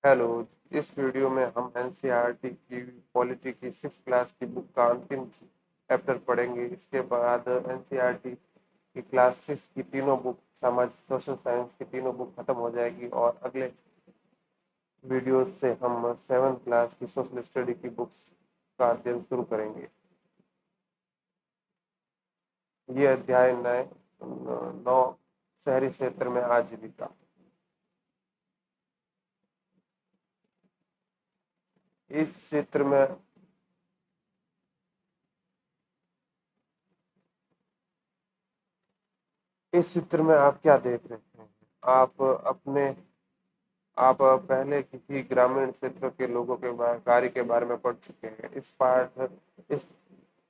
Hello. इस video में हम एनसीईआरटी की पॉलिटी की 6 क्लास की बुक का अंतिम चैप्टर पढ़ेंगे। इसके बाद एनसीईआरटी की क्लास 6 की तीनों बुक, समाज सोशल साइंस की तीनों बुक खत्म हो जाएगी और अगले वीडियो से हम 7 क्लास की सोशल स्टडी की बुक्स का अध्ययन शुरू करेंगे। ये अध्याय नए 9 शहरी क्षेत्र में आजीविका। इस क्षेत्र में इस चित्र में आप क्या देख रहे हैं? आप अपने आप पहले किसी ग्रामीण क्षेत्र के लोगों के कार्य के बारे में पढ़ चुके हैं। इस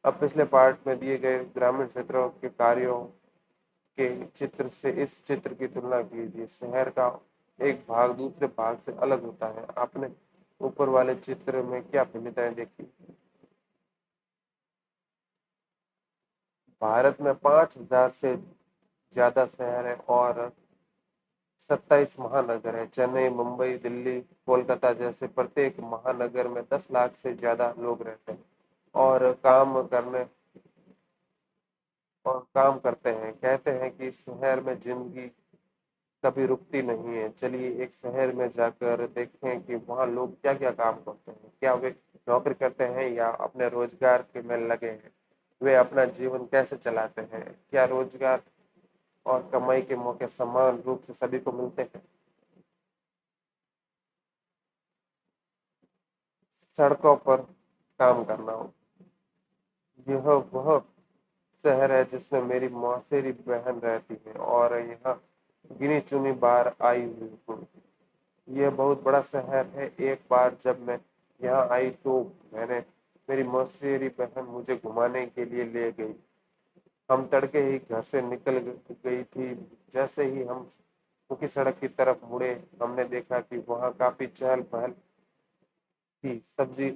अब पिछले पार्ट में दिए गए ग्रामीण क्षेत्रों के कार्यों के चित्र से इस चित्र की तुलना कीजिए। शहर का एक भाग दूसरे भाग से अलग होता है। आपने ऊपर वाले चित्र में क्या भिन्नताएं देखी? भारत में 5,000 से ज्यादा शहर है और 27 महानगर है। चेन्नई, मुंबई, दिल्ली, कोलकाता जैसे प्रत्येक महानगर में 10 लाख से ज्यादा लोग रहते हैं और काम करते हैं। कहते हैं कि इस शहर में जिंदगी कभी रुकती नहीं है। चलिए एक शहर में जाकर देखें कि वहाँ लोग क्या क्या काम करते हैं। क्या वे नौकरी करते हैं या अपने रोजगार के में लगे हैं? वे अपना जीवन कैसे चलाते हैं? क्या रोजगार और कमाई के मौके समान रूप से सभी को मिलते हैं? सड़कों पर काम करना हो, यह वह शहर है जिसमें मेरी मौसेरी बहन रहती है और यहाँ गिनी चुनी बार आई हुई हूँ। यह बहुत बड़ा शहर है। एक बार जब मैं यहाँ आई तो मैंने मेरी मौसेरी बहन मुझे घुमाने के लिए ले गई। हम तड़के ही घर से निकल गई थी। जैसे ही हम मुख्य सड़क की तरफ मुड़े, हमने देखा कि वहाँ काफी चहल पहल थी। सब्जी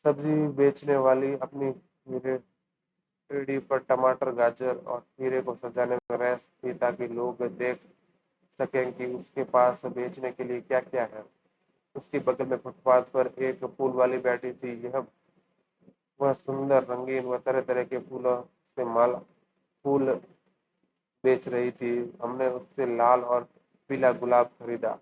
सब्जी बेचने वाली अपनी रेहड़ी पर टमाटर, गाजर और खीरे को सजाने में व्यस्त थी ताकि लोग देख सकें कि उसके पास बेचने के लिए क्या क्या है। उसके बगल में फुटपाथ पर एक फूल वाली बैठी थी। यह वह सुंदर, रंगीन व तरह तरह के फूलों से माला फूल बेच रही थी। हमने उससे लाल और पीला गुलाब खरीदा।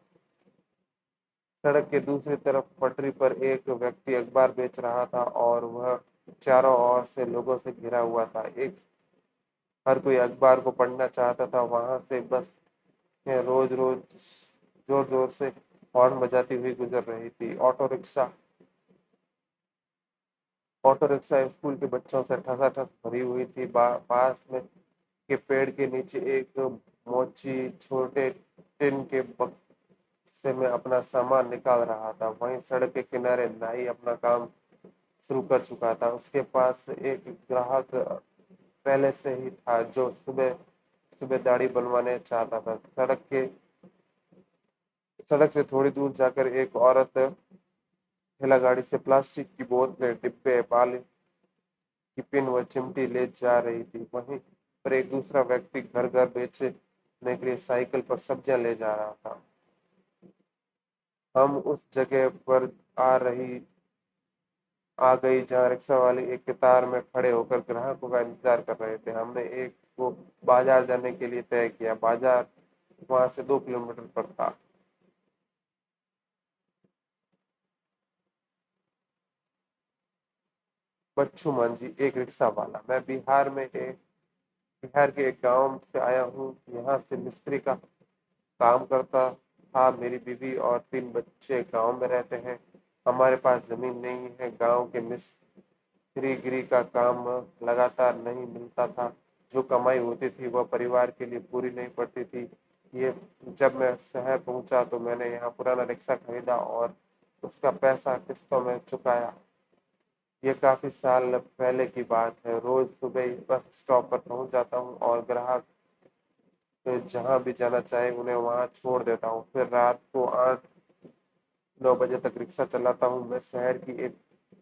सड़क के दूसरी तरफ पटरी पर एक व्यक्ति अखबार बेच रहा था और वह चारों ओर से लोगों से घिरा हुआ था। एक हर कोई अखबार को पढ़ना चाहता था। वहां से बस रोज रोज जोर जोर से हॉर्न बजाती हुई गुजर रही थी। ऑटो रिक्शा स्कूल के बच्चों से ठसाठस भरी हुई थी। पास में के पेड़ के नीचे एक मोची छोटे टिन के बक्से में अपना सामान निकाल रहा था। वहीं सड़क के किनारे नाई अपना काम शुरू कर चुका था। उसके पास एक ग्राहक पहले से ही था जो सुबह सुबह दाढ़ी बनवाने चाहता था। सड़क से थोड़ी दूर जाकर एक औरत ठेला गाड़ी से प्लास्टिक की बोतलें, डिब्बे, पानी की पिन व चिमटी ले जा रही थी। वहीं पर एक दूसरा व्यक्ति घर घर बेचने के लिए साइकिल पर सब्जियां ले जा रहा था। हम उस जगह पर आ गई जहाँ रिक्शा वाले एक कतार में खड़े होकर ग्राहकों का इंतजार कर रहे थे। हमने एक को बाजार जाने के लिए तय किया। बाजार वहां से 2 किलोमीटर पर था। बच्चू मांझी, एक रिक्शा वाला। मैं बिहार के एक गांव से आया हूँ। यहाँ से मिस्त्री का काम करता था। मेरी बीवी और 3 बच्चे गांव में रहते हैं। हमारे पास जमीन नहीं है। गांव के मिस्त्रीगिरी का काम लगातार नहीं मिलता था। जो कमाई होती थी वह परिवार के लिए पूरी नहीं पड़ती थी। ये जब मैं शहर पहुंचा तो मैंने यहाँ पुराना रिक्शा खरीदा और उसका पैसा किस्तों में चुकाया। ये काफी साल पहले की बात है। रोज सुबह बस स्टॉप पर पहुंच जाता हूँ और ग्राहक तो जहां भी जाना चाहे उन्हें वहां छोड़ देता हूँ। फिर रात को 8-9 बजे तक रिक्शा चलाता हूँ। मैं शहर की एक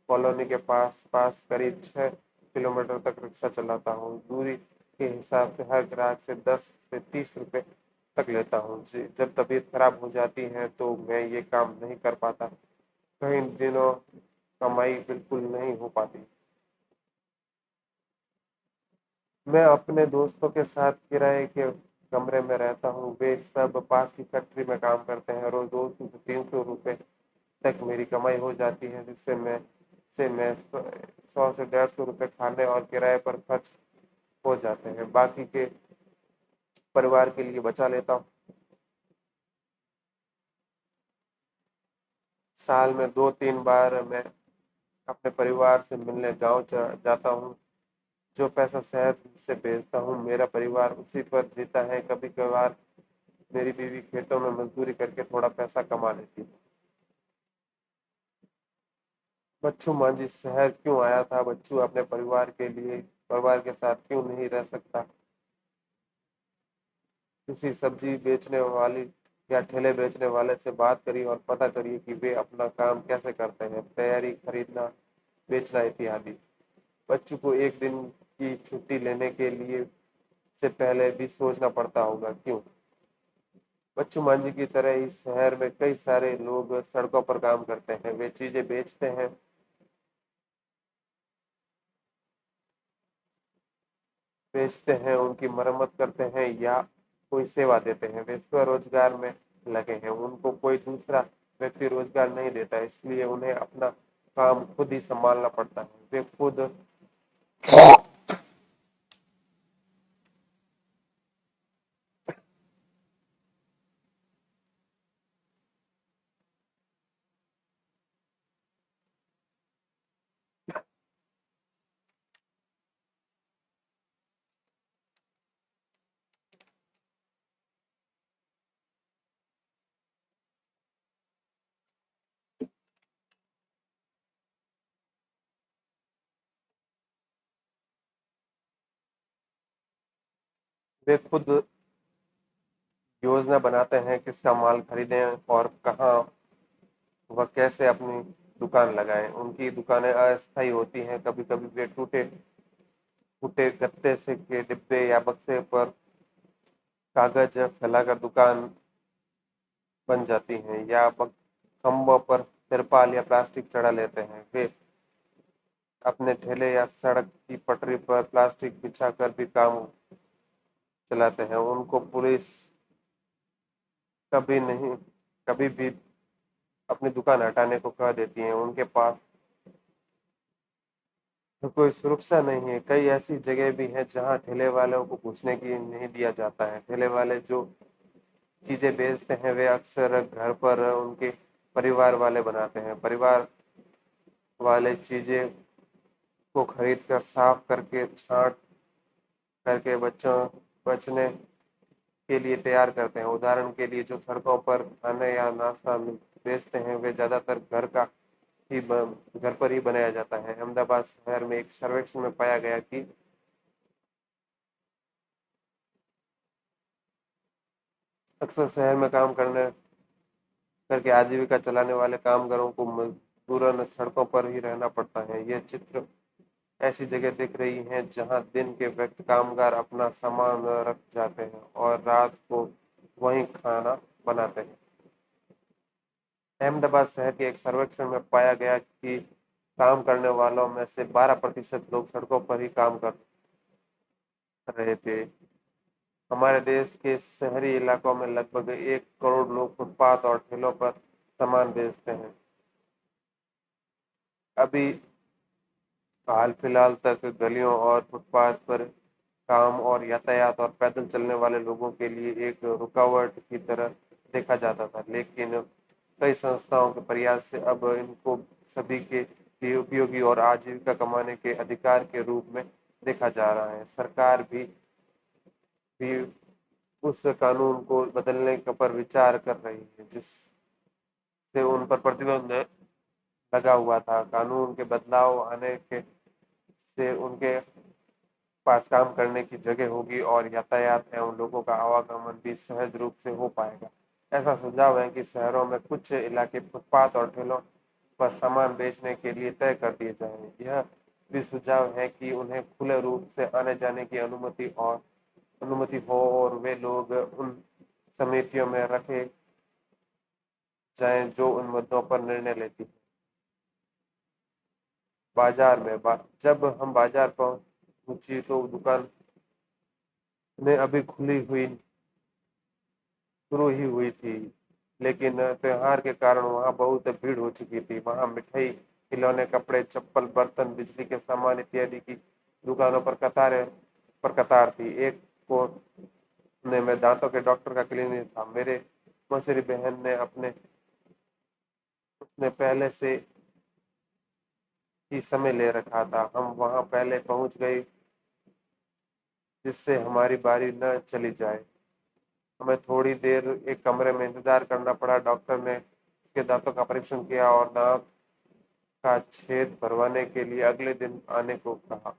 कॉलोनी के पास पास करीब 6 किलोमीटर तक रिक्शा चलाता हूँ। दूरी के हिसाब से हर ग्राहक से 10 से 30 रुपए तक लेता हूँ। जब तबीयत खराब हो जाती है तो मैं ये काम नहीं कर पाता। कई दिनों कमाई बिल्कुल नहीं हो पाती। मैं अपने दोस्तों के साथ किराए के कमरे में रहता हूँ। वे सब पास की फैक्ट्री में काम करते हैं। रोज 200 से 300 रुपए तक मेरी कमाई हो जाती है, जिससे मैं 100 से 150 रुपए खाने और किराए पर खर्च हो जाते हैं। बाकी के परिवार के लिए बचा लेता हूँ। साल में 2-3 बार मैं अपने परिवार से मिलने गाँव जाता हूँ। जो पैसा शहर से भेजता हूँ, मेरा परिवार उसी पर जीता है। कभी कभार मेरी बीवी खेतों में मजदूरी करके थोड़ा पैसा कमा लेती है। बच्चू मांझी शहर क्यों आया था? बच्चू अपने परिवार के साथ क्यों नहीं रह सकता? किसी सब्जी बेचने वाली या ठेले बेचने वाले से बात करिए और पता करिए कि वे अपना काम कैसे करते हैं। तैयारी, खरीदना, बेचना इत्यादि। बच्चों को एक दिन की छुट्टी लेने के लिए से पहले भी सोचना पड़ता होगा, क्यों? बच्चू मांझी की तरह इस शहर में कई सारे लोग सड़कों पर काम करते हैं। वे चीजें बेचते हैं, उनकी मरम्मत करते हैं या कोई सेवा देते हैं। वे स्वरोजगार में लगे हैं। उनको कोई दूसरा व्यक्ति रोजगार नहीं देता, इसलिए उन्हें अपना काम खुद ही संभालना पड़ता है। वे खुद योजना बनाते हैं किसका माल खरीदें और कहाँ व कैसे अपनी दुकान लगाएं। उनकी दुकानें अस्थायी होती हैं। कभी कभी वे टूटे फूटे गत्ते से के डिब्बे या बक्से पर कागज फैलाकर दुकान बन जाती हैं, या खम्भों पर तिरपाल या प्लास्टिक चढ़ा लेते हैं। वे अपने ठेले या सड़क की पटरी पर प्लास्टिक बिछाकर भी काम चलाते हैं। उनको पुलिस कभी नहीं कभी भी अपनी दुकान हटाने को कह देती है। उनके पास तो कोई सुरक्षा नहीं है। कई ऐसी जगह भी हैं जहां ठेले वालों को घुसने की नहीं दिया जाता है। ठेले वाले जो चीजें बेचते हैं वे अक्सर घर पर उनके परिवार वाले बनाते हैं। परिवार वाले चीजें को खरीद कर साफ करके छांट करके बच्चों बचने के लिए तैयार करते हैं। उदाहरण के लिए, जो सड़कों पर खाने या नाश्ता बेचते हैं वे ज्यादातर घर पर ही बनाया जाता है। अहमदाबाद शहर में एक सर्वेक्षण में पाया गया कि अक्सर शहर में काम करने करके आजीविका चलाने वाले कामगारों को मजबूरन सड़कों पर ही रहना पड़ता है। यह चित्र ऐसी जगह दिख रही है जहां दिन के वक्त कामगार अपना सामान रख जाते हैं और रात को वहीं खाना बनाते हैं। अहमदाबाद शहर के एक सर्वेक्षण में पाया गया कि काम करने वालों में से 12% लोग सड़कों पर ही काम कर रहे थे। हमारे देश के शहरी इलाकों में लगभग 1 करोड़ लोग फुटपाथ और ठेलों पर सामान बेचते हैं। अभी हाल फिलहाल तक गलियों और फुटपाथ पर काम और यातायात और पैदल चलने वाले लोगों के लिए एक रुकावट की तरह देखा जाता था, लेकिन कई संस्थाओं के प्रयास से अब इनको सभी के लिए उपयोगी और आजीविका कमाने के अधिकार के रूप में देखा जा रहा है। सरकार भी उस कानून को बदलने पर विचार कर रही है, जिससे उन पर प्रतिबंध लगा हुआ था। कानून के बदलाव आने के से उनके पास काम करने की जगह होगी और यातायात एवं लोगों का आवागमन भी सहज रूप से हो पाएगा। ऐसा सुझाव है कि शहरों में कुछ इलाके फुटपाथ और ठेलों पर सामान बेचने के लिए तय कर दिए जाएं। यह भी सुझाव है कि उन्हें खुले रूप से आने जाने की अनुमति हो और वे लोग उन समितियों में रखे जाएं जो उन मुद्दों पर निर्णय लेती है। बाजार में जब हम बाजार पहुंची तो दुकान ने अभी खुली हुई शुरू ही हुई थी, लेकिन त्योहार के कारण वहां बहुत भीड़ हो चुकी थी। वहां मिठाई, खिलौने, कपड़े, चप्पल, बर्तन, बिजली के सामान इत्यादि की दुकानों पर कतार थी। एक कोने में दांतों के डॉक्टर का क्लिनिक था। मेरे मौसेरी बहन ने अपने उसने पहले से ही समय ले रखा था। हम वहां पहले पहुंच गए जिससे हमारी बारी न चली जाए। हमें थोड़ी देर एक कमरे में इंतजार करना पड़ा। डॉक्टर ने उसके दांतों का परीक्षण किया और दांत का छेद भरवाने के लिए अगले दिन आने को कहा।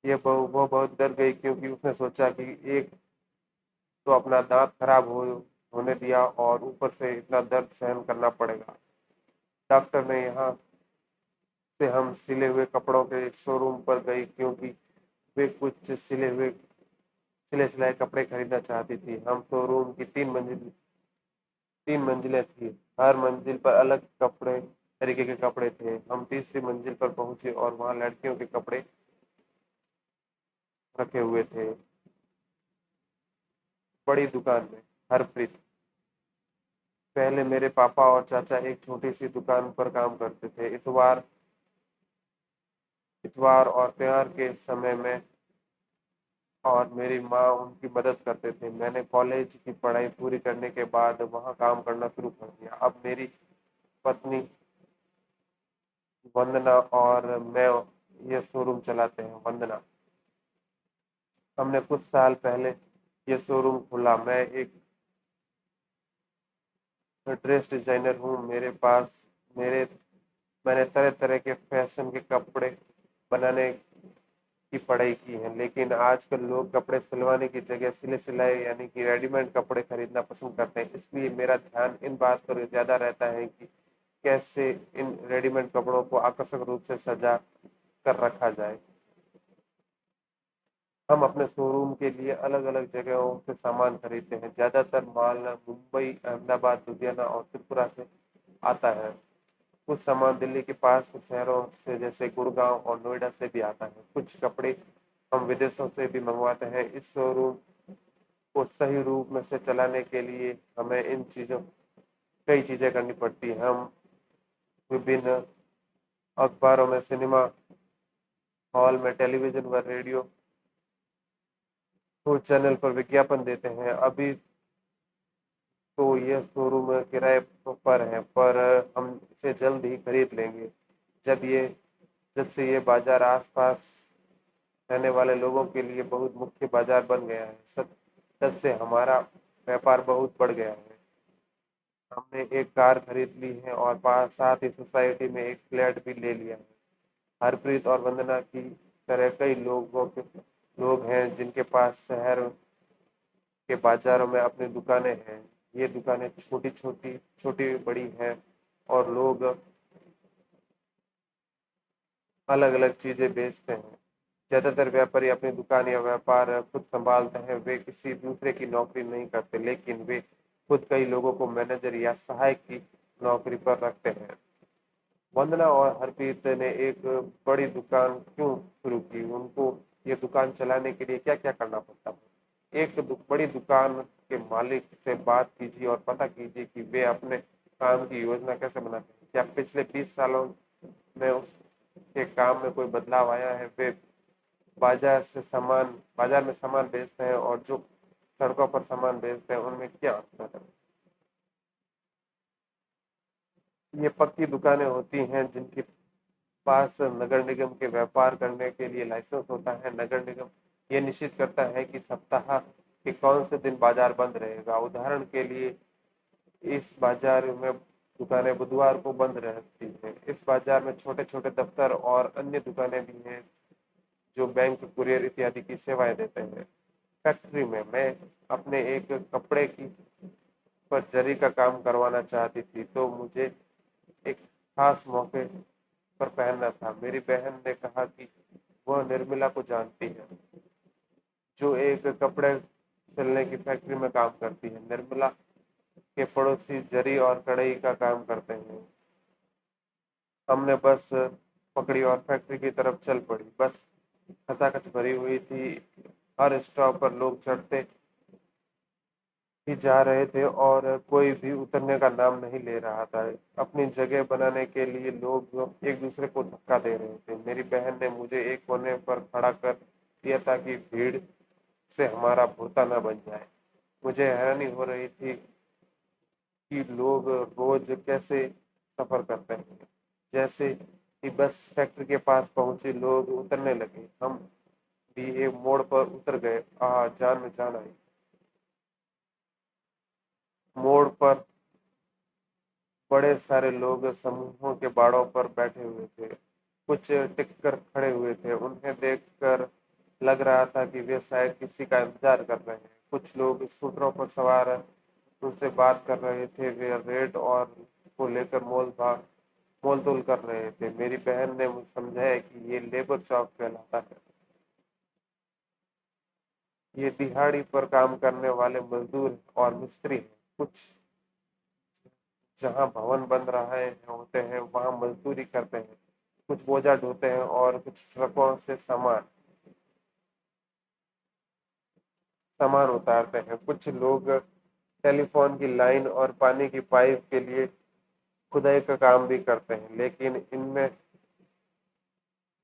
वो बहुत डर गई क्योंकि उसने सोचा कि एक तो अपना दांत खराब होने दिया और ऊपर से इतना दर्द सहन करना पड़ेगा। डॉक्टर ने यहाँ से हम सिले हुए कपड़ों के एक शोरूम पर गई क्योंकि वे कुछ सिले सिलाए कपड़े खरीदना चाहती थी। हम शोरूम की तीन मंजिलें थी। हर मंजिल पर अलग कपड़े तरीके के कपड़े थे। हम तीसरी मंजिल पर पहुंचे और वहां लड़कियों के कपड़े रखे हुए थे। बड़ी दुकान में हरप्रीत। पहले मेरे पापा और चाचा एक छोटी सी दुकान पर काम करते थे। इतवार और त्योहार के समय में और मेरी माँ उनकी मदद करते थे। मैंने कॉलेज की पढ़ाई पूरी करने के बाद वहाँ काम करना शुरू कर दिया। अब मेरी पत्नी वंदना और मैं ये शोरूम चलाते हैं। वंदना, हमने कुछ साल पहले ये शोरूम खोला। मैं एक ड्रेस डिजाइनर हूँ। मेरे मैंने तरह तरह के फैशन के कपड़े बनाने की पढ़ाई की है, लेकिन आजकल लोग कपड़े सिलवाने की जगह सिले सिलाए यानी कि रेडीमेड कपड़े खरीदना पसंद करते हैं। इसलिए मेरा ध्यान इन बात पर ज्यादा रहता है कि कैसे इन रेडीमेड कपड़ों को आकर्षक रूप से सजा कर रखा जाए। हम अपने शोरूम के लिए अलग अलग जगहों से सामान खरीदते हैं। ज्यादातर माल मुंबई, अहमदाबाद, लुधियाना और त्रिपुरा से आता है। कुछ सामान दिल्ली के पास के शहरों से जैसे गुड़गांव और नोएडा से भी आता है। कुछ कपड़े हम विदेशों से भी मंगवाते हैं। इस शोरूम को सही रूप में से चलाने के लिए हमें कई चीजें करनी पड़ती है। हम विभिन्न अखबारों में, सिनेमा हॉल में, टेलीविजन व रेडियो को चैनल पर विज्ञापन देते हैं। अभी तो यह शोरूम किराए पर है, पर हम इसे जल्द ही खरीद लेंगे। जब ये जब से ये बाजार आसपास रहने वाले लोगों के लिए बहुत मुख्य बाजार बन गया है, तब से हमारा व्यापार बहुत बढ़ गया है। हमने एक कार खरीद ली है और साथ ही सोसाइटी में एक फ्लैट भी ले लिया है। हरप्रीत और वंदना की तरह कई लोग हैं जिनके पास शहर के बाजारों में अपनी दुकानें हैं। ये दुकानें छोटी बड़ी हैं और लोग अलग अलग चीजें बेचते हैं। ज्यादातर व्यापारी अपनी दुकान या व्यापार खुद संभालते हैं। वे किसी दूसरे की नौकरी नहीं करते, लेकिन वे खुद कई लोगों को मैनेजर या सहायक की नौकरी पर रखते हैं। वंदना और हरप्रीत ने एक बड़ी दुकान क्यों शुरू की? उनको ये दुकान चलाने के लिए क्या क्या करना पड़ता है? बड़ी दुकान के मालिक से बात कीजिए और पता कीजिए कि वे अपने काम की योजना कैसे बनाते हैं। क्या पिछले 20 सालों में उसके काम में कोई बदलाव आया है? वे बाजार में सामान बेचते हैं और जो सड़कों पर सामान बेचते हैं, उनमें क्या अंतर है? ये पक्की दुकानें होती हैं जिनके पास नगर निगम के व्यापार करने के लिए लाइसेंस होता है। नगर निगम ये निश्चित करता है कि सप्ताह के कौन से दिन बाजार बंद रहेगा। उदाहरण के लिए इस बाजार में दुकानें बुधवार को बंद रहती हैं। इस बाजार में छोटे छोटे दफ्तर और अन्य दुकानें भी हैं जो बैंक, कुरियर इत्यादि की सेवाएं देते हैं। फैक्ट्री में मैं अपने एक कपड़े की पर जरी का काम करवाना चाहती थी, तो मुझे एक खास मौके पर पहनना था। मेरी बहन ने कहा कि वह निर्मला को जानती है, जो एक कपड़े सिलने की फैक्ट्री में काम करती है। निर्मला के पड़ोसी जरी और कढ़ाई का काम करते हैं। हमने बस पकड़ी और फैक्ट्री की तरफ चल पड़ी। बस खचाखच भरी हुई थी। हर स्टॉप पर लोग चढ़ते ही जा रहे थे और कोई भी उतरने का नाम नहीं ले रहा था। अपनी जगह बनाने के लिए लोग एक दूसरे को धक्का दे रहे थे। मेरी बहन ने मुझे एक कोने पर खड़ा कर दिया ताकि भीड़ से हमारा भोता न बन जाए। मुझे हैरानी हो रही थी कि लोग रोज कैसे सफर करते हैं। जैसे ही बस फैक्ट्री के पास पहुंचे लोग उतरने लगे। हम भी एक मोड़ पर उतर गए। जान में जान आई। मोड़ पर बड़े सारे लोग समूहों के बाड़ों पर बैठे हुए थे। कुछ टिक कर खड़े हुए थे। उन्हें देखकर लग रहा था कि वे शायद किसी का इंतजार कर रहे हैं। कुछ लोग स्कूटरों पर सवार उनसे बात कर रहे थे। वे रेट और को लेकर मोल तोल कर रहे थे। मेरी बहन ने मुझे समझाया कि ये लेबर चौक कहलाता है। ये दिहाड़ी पर काम करने वाले मजदूर और मिस्त्री हैं। कुछ जहाँ भवन बन रहा है होते हैं वहां मजदूरी करते हैं। कुछ बोझा ढोते हैं और कुछ ट्रकों से सामान उतारते हैं। कुछ लोग टेलीफोन की लाइन और पानी की पाइप के लिए खुदाई का काम भी करते हैं। लेकिन इनमें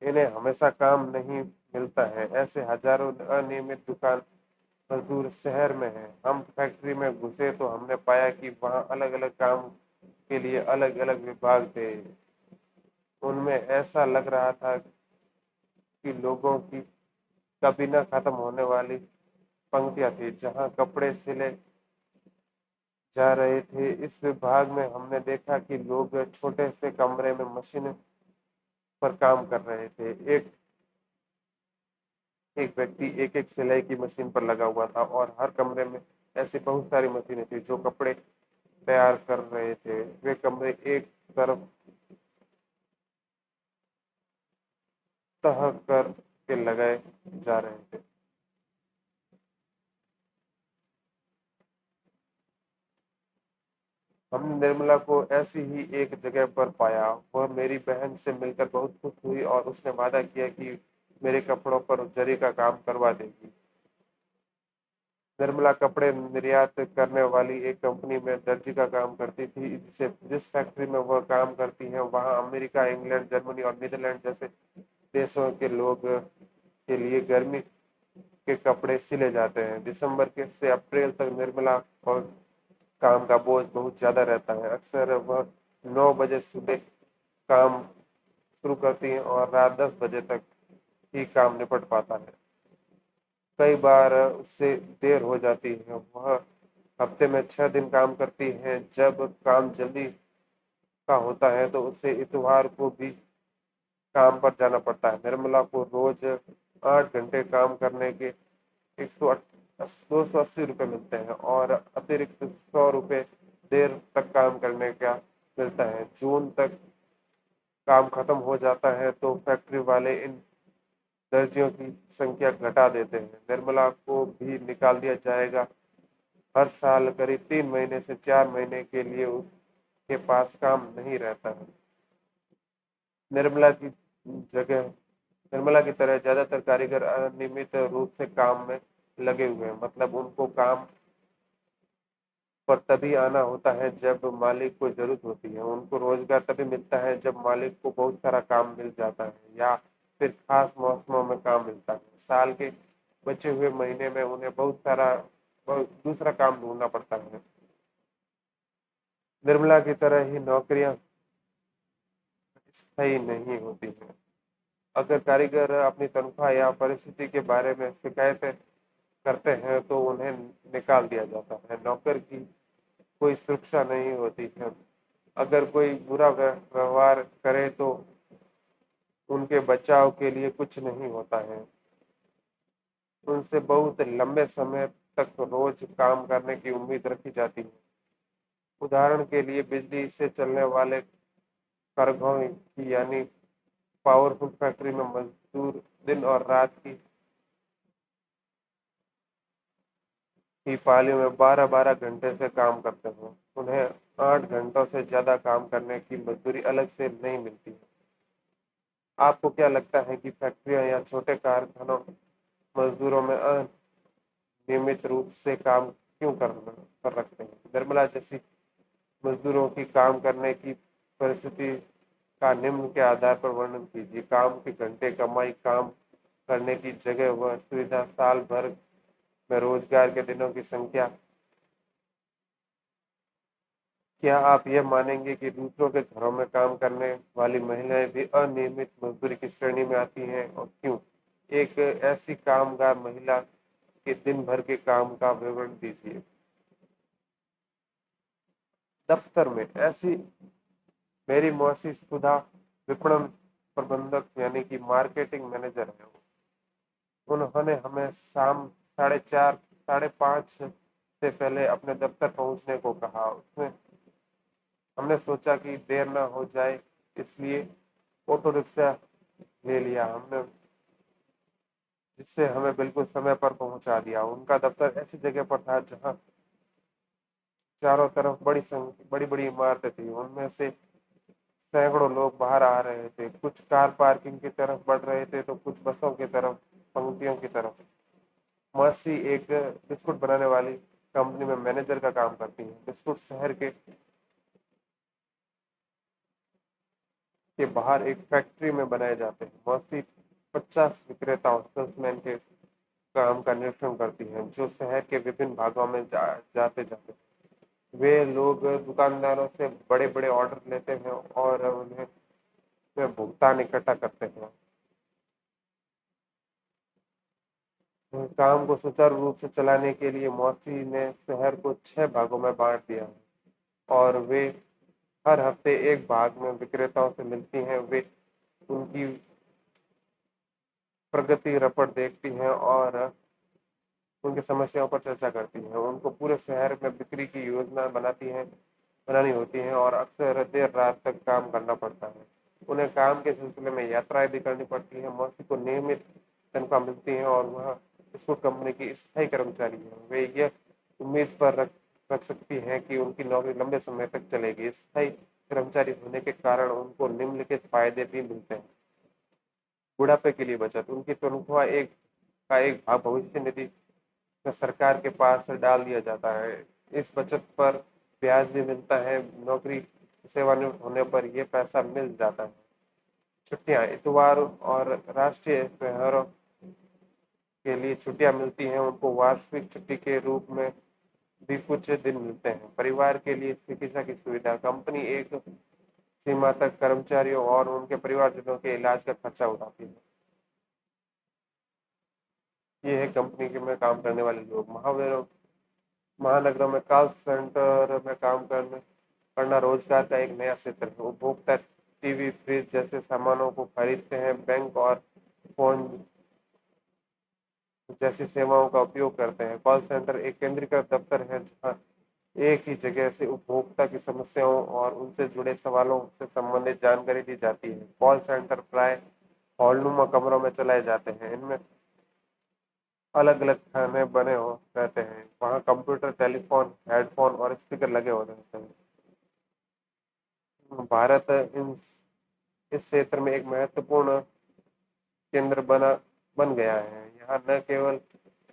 इन्हें हमेशा काम नहीं मिलता है। ऐसे हजारों अनियमित दुकान मजदूर शहर में हैं। हम फैक्ट्री में घुसे तो हमने पाया कि वहाँ अलग अलग काम के लिए अलग अलग विभाग थे। उनमें ऐसा लग रहा था कि लोगों की कभी न खत्म होने वाली पंक्तियां थी जहाँ कपड़े सिले जा रहे थे। इस विभाग में हमने देखा कि लोग छोटे से कमरे में मशीन पर काम कर रहे थे। एक एक व्यक्ति एक एक सिलाई की मशीन पर लगा हुआ था और हर कमरे में ऐसी बहुत सारी मशीनें थी जो कपड़े तैयार कर रहे थे। वे कमरे एक तरफ तह कर के लगाए जा रहे थे। हमने निर्मला को ऐसी ही एक जगह पर पाया। वह मेरी बहन से मिलकर बहुत खुश हुई और उसने वादा किया कि मेरे कपड़ों पर जरी का काम करवा देगी। निर्मला कपड़े निर्यात करने वाली एक कंपनी में दर्जी का काम करती थी। जिस फैक्ट्री में वह काम करती है वहां अमेरिका, इंग्लैंड, जर्मनी और नीदरलैंड जैसे देशों के लोग के लिए गर्मी के कपड़े सिले जाते हैं। दिसंबर के से अप्रैल तक निर्मला और काम का बोझ बहुत ज्यादा रहता है। अक्सर वह 9 बजे सुबह काम शुरू करती है और रात 10 बजे तक ही काम निपट पाता है। कई बार उससे देर हो जाती है। वह हफ्ते में 6 दिन काम करती है। जब काम जल्दी का होता है तो उसे इतवार को भी काम पर जाना पड़ता है। निर्मला को रोज 8 घंटे काम करने के 280 रुपये मिलते हैं और अतिरिक्त 100 रुपये देर तक काम करने का मिलता है। जून तक काम खत्म हो जाता है तो फैक्ट्री वाले इन दर्जियों की संख्या घटा देते हैं। निर्मला को भी निकाल दिया जाएगा। हर साल करीब 3 महीने से 4 महीने के लिए उसके पास काम नहीं रहता है। निर्मला की जगह निर्मला की तरह ज्यादातर कारीगर अनियमित रूप से काम में लगे हुए हैं। मतलब उनको काम पर तभी आना होता है जब मालिक को जरूरत होती है। उनको रोजगार तभी मिलता है जब मालिक को बहुत सारा काम मिल जाता है या फिर खास मौसमों में काम मिलता है। साल के बचे हुए महीने में उन्हें बहुत दूसरा काम ढूंढना पड़ता है। निर्मला की तरह ही नौकरियां स्थायी नहीं होती हैं। अगर कारीगर अपनी तनख्वाह या परिस्थिति के बारे में शिकायतें करते हैं तो उन्हें निकाल दिया जाता है। नौकर की कोई सुरक्षा नहीं होती है। अगर कोई बुरा व्यवहार करे तो उनके बचाव के लिए कुछ नहीं होता है। उनसे बहुत लंबे समय तक रोज काम करने की उम्मीद रखी जाती है। उदाहरण के लिए बिजली से चलने वाले कारखानों की यानी पावरफुल फैक्ट्री में मजदूर दिन और रात की ही पालियों में 12-12 घंटे से काम करते हैं। उन्हें 8 घंटों से ज़्यादा काम करने की मजदूरी अलग से नहीं मिलती है। आपको क्या लगता है कि फैक्ट्रियां या छोटे कारखानों मजदूरों में अनियमित रूप से काम क्यों कर रखते हैं? निर्मला जैसी मजदूरों की काम करने की परिस्थिति का निम्न के आधार पर वर्णन कीजिए। काम के घंटे, कमाई, काम करने की जगह व सुविधा, साल भर में रोजगार के दिनों की संख्या। क्या आप यह मानेंगे कि दूसरों के घरों में काम करने वाली महिलाएं भी अनियमित मजदूरी की श्रेणी में आती हैं और क्यों? एक ऐसी कामगार महिला के दिन भर के काम का विवरण दीजिए। दफ्तर में ऐसी मेरी मौसी सुधा विपणन प्रबंधक यानी कि मार्केटिंग मैनेजर है। उन्होंने हमें शाम 4:30 5:30 से पहले अपने दफ्तर पहुंचने को कहा। उसमें हमने सोचा कि देर न हो जाए, इसलिए ऑटो रिक्शा ले लिया हमने, जिससे हमें बिल्कुल समय पर पहुंचा दिया। उनका दफ्तर ऐसी जगह पर था जहां चारों तरफ बड़ी बड़ी इमारतें थी। उनमें से सैकड़ों लोग बाहर आ रहे थे, कुछ कार पार्किंग की तरफ बढ़ रहे थे तो कुछ बसों की तरफ, पंक्तियों की तरफ। मर्सी एक बिस्कुट बनाने वाली कंपनी में मैनेजर का काम करती है। बिस्कुट शहर के बाहर एक फैक्ट्री में बनाए जाते हैं। मर्सी 50 विक्रेताओं, सेल्समैन के काम का निरीक्षण करती हैं जो शहर के विभिन्न भागों में जाते जाते। वे लोग दुकानदारों से बड़े बड़े ऑर्डर लेते हैं और उन्हें वे भुगतान इकट्ठा करते हैं। काम को सुचारू रूप से चलाने के लिए मौसी ने शहर को 6 भागों में बांट दिया है और वे हर हफ्ते एक भाग में विक्रेताओं से मिलती हैं। वे उनकी प्रगति रिपोर्ट देखती हैं और उनकी समस्याओं पर चर्चा करती हैं। उनको पूरे शहर में बिक्री की योजना बनानी होती है और अक्सर देर रात तक काम करना पड़ता है। उन्हें काम के सिलसिले में यात्राएं भी करनी पड़ती हैं। मौसी को नियमित तनख्वाह मिलती है और वह बिस्कुट कंपनी की स्थायी कर्मचारी है। वे यह उम्मीद पर रख सकती हैं कि उनकी नौकरी लंबे समय तक चलेगी। स्थायी कर्मचारी होने के कारण उनको निम्नलिखित फायदे भी मिलते हैं। बुढ़ापे के लिए बचत, उनकी तनख्वाह एक भाग भविष्य निधि में सरकार के पास डाल दिया जाता है। इस बचत पर ब्याज भी मिलता है। नौकरी सेवानिवृत्त होने पर यह पैसा मिल जाता है। छुट्टियां, इतवार और राष्ट्रीय त्योहारों के लिए छुट्टियां मिलती हैं। उनको वार्षिक छुट्टी के रूप में भी कुछ दिन मिलते हैं। परिवार के लिए चिकित्सा की सुविधा, कंपनी एक सीमा तक कर्मचारियों और उनके परिवारजनों के इलाज का खर्चा उठाती है। ये है कंपनी के में काम करने वाले लोग। महानगरों में कॉल सेंटर में काम करना रोजगार का एक नया क्षेत्र है। उपभोक्ता टीवी, फ्रिज जैसे सामानों को खरीदते हैं। बैंक और फोन जैसी सेवाओं का उपयोग करते हैं। कॉल सेंटर एक केंद्रीकृत दफ्तर है जहां एक ही जगह से उपभोक्ता की समस्याओं और उनसे जुड़े सवालों से संबंधित जानकारी दी जाती है। कॉल सेंटर प्राय हॉलनुमा कमरों में चलाए जाते हैं। इनमें अलग अलग खाने बने हो रहते हैं। वहाँ कंप्यूटर, टेलीफोन, हेडफोन और स्पीकर लगे हो रहते हैं। भारत इस क्षेत्र में एक महत्वपूर्ण केंद्र बन गया है। यहाँ न केवल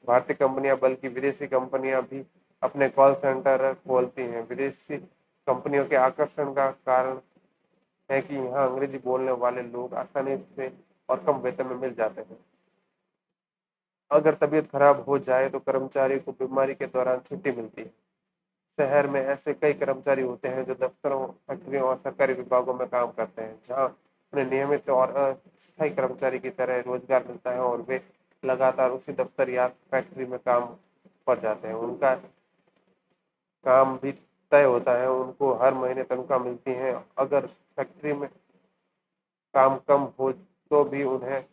भारतीय कंपनियां बल्कि विदेशी कंपनियां भी अपने कॉल सेंटर खोलती हैं। विदेशी कंपनियों के आकर्षण का कारण है कि यहाँ अंग्रेजी बोलने वाले लोग आसानी से और कम वेतन में मिल जाते हैं। अगर तबीयत खराब हो जाए तो कर्मचारी को बीमारी के दौरान छुट्टी मिलती है। शहर में ऐसे कई कर्मचारी होते हैं जो दफ्तरों, फैक्ट्रियों और सरकारी विभागों में काम करते हैं, जहां उन्हें नियमित और अस्थायी कर्मचारी की तरह रोजगार मिलता है और वे लगातार उसी दफ्तर या फैक्ट्री में काम पर जाते हैं। उनका काम भी तय होता है, उनको हर महीने तनख्वाह मिलती है। अगर फैक्ट्री में काम कम हो तो भी उन्हें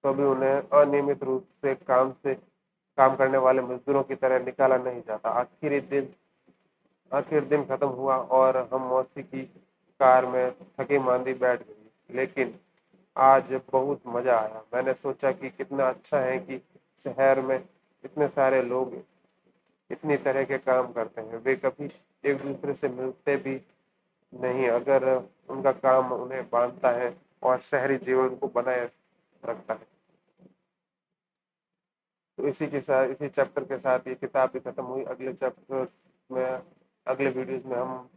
अनियमित रूप से काम करने वाले मजदूरों की तरह निकाला नहीं जाता। आखिर दिन खत्म हुआ और हम मौसी की कार में थकी मांदी बैठ गई। लेकिन आज बहुत मजा आया। मैंने सोचा कि कितना अच्छा है कि शहर में इतने सारे लोग इतनी तरह के काम करते हैं, वे कभी एक दूसरे से मिलते भी नहीं, अगर उनका काम उन्हें बांधता है और शहरी जीवन को बनाए रखता है। तो इसी के साथ, इसी चैप्टर के साथ ये किताब भी खत्म हुई। अगले चैप्टर में, अगले वीडियोज में हम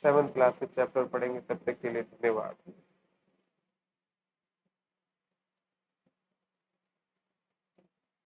7th क्लास के चैप्टर पढ़ेंगे। तब तक के लिए धन्यवाद।